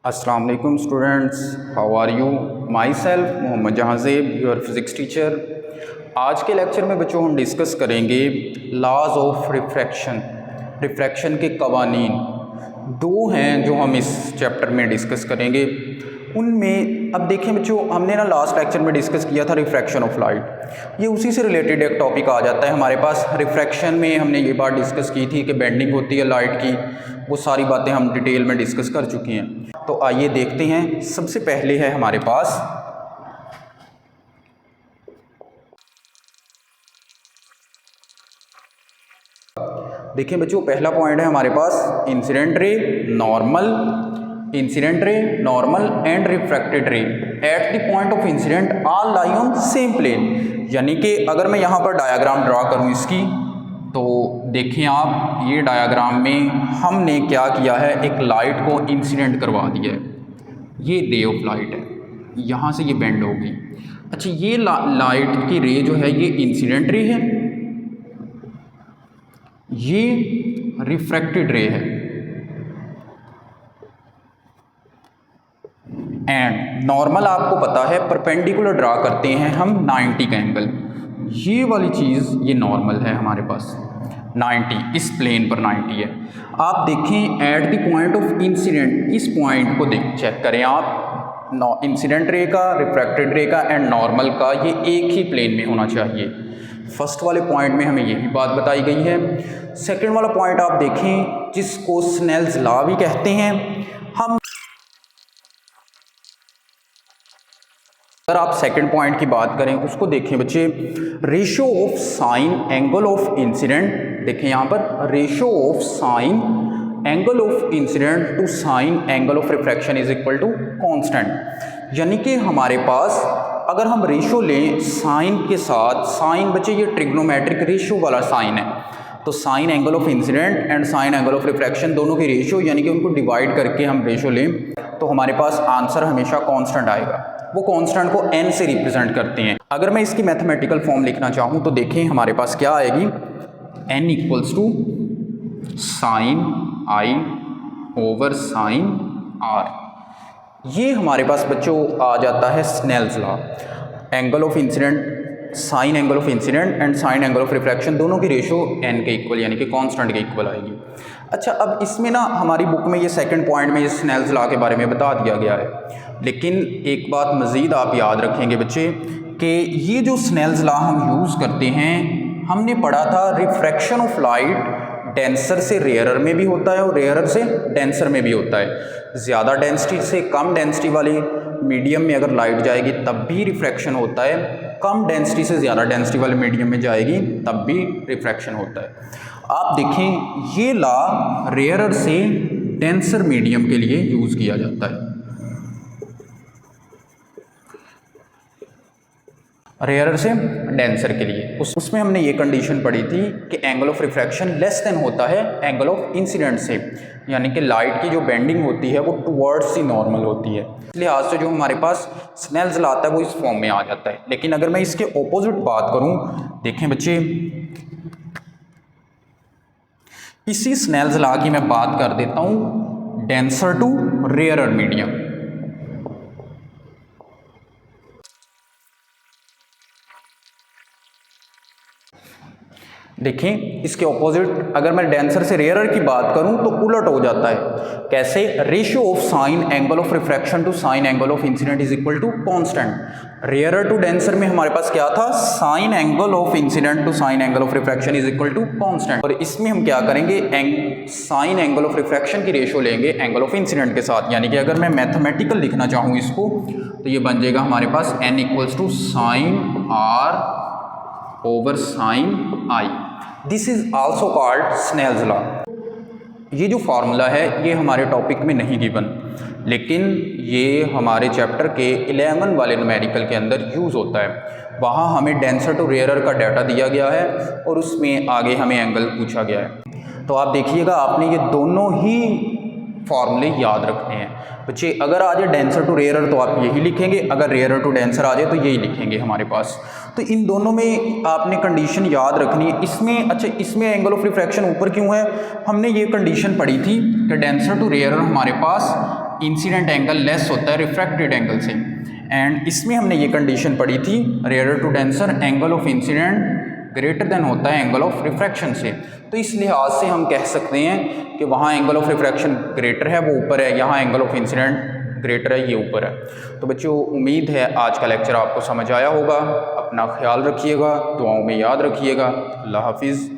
अस्सलाम वालेकुम students, how are you? Myself Mohammad Jahanzeb, your physics teacher. आज के लेक्चर में बच्चों हम डिस्कस करेंगे लॉज ऑफ रिफ्रैक्शन। रिफ्रैक्शन के कवानीन दो हैं जो हम इस चैप्टर में डिस्कस करेंगे। उनमें अब देखें बच्चों, हमने ना लास्ट लेक्चर में डिस्कस किया था रिफ्रैक्शन ऑफ लाइट। ये उसी से रिलेटेड एक टॉपिक आ जाता है हमारे पास। रिफ्रैक्शन में हमने ये बात डिस्कस की थी कि बेंडिंग होती है लाइट की, वो सारी बातें हम डिटेल में डिस्कस कर चुके हैं। तो आइए देखते हैं। सबसे पहले है हमारे पास देखिए बच्चों, पहला पॉइंट है हमारे पास incident ray, normal, incident ray, normal and refracted ray at the point of incident all lie on same plane. यानी कि अगर मैं यहाँ पर डायग्राम ड्रा करूँ इसकी, तो देखें आप, ये डायग्राम में हमने क्या किया है, एक लाइट को इंसिडेंट करवा दिया है। ये रे ऑफ लाइट है, यहाँ से ये बेंड होगी। अच्छा, ये लाइट की रे जो है ये इंसिडेंट रे है, ये रिफ्रैक्टेड रे है। एंड नॉर्मल आपको पता है परपेंडिकुलर ड्रा करते हैं हम 90 का एंगल। ये वाली चीज़ ये नॉर्मल है हमारे पास 90, इस प्लेन पर 90 है। आप देखें eight the point of incident, इस पॉइंट को चेक करें आप, इंसिडेंट रे का, रिफ्रैक्टेड रे का एंड नॉर्मल का, ये एक ही प्लेन में होना चाहिए। फर्स्ट वाले पॉइंट में हमें यही बात बताई गई है। सेकंड वाला पॉइंट आप देखें, जिसको स्नेल्स लॉ भी कहते हैं। हम अगर आप सेकंड पॉइंट की बात करें, उसको देखें बच्चे, ratio of sine angle of incidence. देखें यहाँ पर, ratio of sine angle of incidence to sine angle of refraction is equal to constant. यानी कि हमारे पास अगर हम रेशियो लें साइन के साथ, साइन बच्चे ये ट्रिग्नोमेट्रिक रेशियो वाला साइन है, तो sign angle of incidence and sine angle of refraction दोनों की रेशियो, यानी कि उनको डिवाइड करके हम रेशियो लें तो हमारे पास आंसर हमेशा कांस्टेंट आएगा। वो कांस्टेंट को n से रिप्रेजेंट करते हैं। अगर मैं इसकी मैथमेटिकल फॉर्म लिखना चाहूँ तो देखें हमारे पास क्या आएगी, n equals to sine I over sine R. ये हमारे पास बच्चों आ जाता है Snell's law. Angle of incidence, sine angle of incidence and sine angle of refraction दोनों की रेशियो n के इक्वल, यानी कि कांस्टेंट के इक्वल आएगी। अच्छा, अब इसमें ना हमारी बुक में ये सेकंड पॉइंट में ये स्नेल्स लॉ के बारे में बता दिया गया है, लेकिन एक बात मज़ीद आप याद रखेंगे बच्चे कि ये जो स्नेल्स लॉ हम यूज़ करते हैं, हमने पढ़ा था रिफ्रैक्शन ऑफ लाइट डेंसर से रेयरर में भी होता है और रेयरर से डेंसर में भी होता है। ज़्यादा डेंसिटी से कम डेंसिटी वाली मीडियम में अगर लाइट जाएगी तब भी रिफ्रैक्शन होता है, कम डेंसिटी से ज़्यादा डेंसिटी वाले मीडियम में जाएगी तब भी रिफ्रैक्शन होता है। आप देखें, ये लॉ रेयरर से डेंसर मीडियम के लिए यूज़ किया जाता है। रेयरर से डेंसर के लिए उसमें हमने ये कंडीशन पढ़ी थी कि angle of refraction less than होता है एंगल ऑफ इंसिडेंट से, यानी कि लाइट की जो बेंडिंग होती है वो टुवर्ड्स ही नॉर्मल होती है। इस लिहाज से जो हमारे पास स्नेल्स लॉ आता है वो इस फॉर्म में आ जाता है। लेकिन अगर मैं इसके ऑपोजिट बात करूं, देखें बच्चे, इसी स्नेल्स लॉ की मैं बात कर देता हूं डेंसर टू रेयरर मीडियम। देखें, इसके ऑपोजिट अगर मैं डेंसर से रेयरर की बात करूं तो उलट हो जाता है। कैसे? Ratio of sine angle of refraction to sine angle of incidence is equal to constant. Rarer to denser में हमारे पास क्या था, sine angle of incidence to sine angle of refraction is equal to constant. और इसमें हम क्या करेंगे, साइन एंगल ऑफ रिफ्रैक्शन की रेशियो लेंगे एंगल ऑफ इंसिडेंट के साथ। यानी कि अगर मैं मैथमेटिकल लिखना चाहूँ इसको, तो ये बन जाएगा हमारे पास n equals to sine R over sine I. This is also called Snell's law. ये जो फार्मूला है ये हमारे टॉपिक में नहीं गिवन, लेकिन ये हमारे चैप्टर के 11 वाले न्यूमेरिकल के अंदर यूज़ होता है। वहाँ हमें डेंसर टू रेयरर का डाटा दिया गया है और उसमें आगे हमें एंगल पूछा गया है। तो आप देखिएगा, आपने ये दोनों ही फॉर्मूले याद रखने हैं बच्चे। अगर आ जाए डेंसर टू रेयरर तो आप यही लिखेंगे, अगर रेयरर टू डेंसर आ जाए तो यही लिखेंगे हमारे पास। तो इन दोनों में आपने कंडीशन याद रखनी है। इसमें अच्छा, इसमें एंगल ऑफ रिफ्रैक्शन ऊपर क्यों है, हमने ये कंडीशन पढ़ी थी कि डेंसर टू रेयरर हमारे पास इंसिडेंट एंगल लेस होता है रिफ्रैक्टेड एंगल से। एंड इसमें हमने ये कंडीशन पढ़ी थी, rare to denser angle of incidence greater than होता है एंगल ऑफ रिफ्रैक्शन से। तो इस लिहाज से हम कह सकते हैं कि वहाँ एंगल ऑफ रिफ्रैक्शन ग्रेटर है, वो ऊपर है, यहाँ एंगल ऑफ इंसिडेंट ग्रेटर है, ये ऊपर है। तो बच्चों उम्मीद है आज का लेक्चर आपको समझ आया होगा। अपना ख्याल रखिएगा, दुआओं में याद रखिएगा। अल्लाह हाफिज़।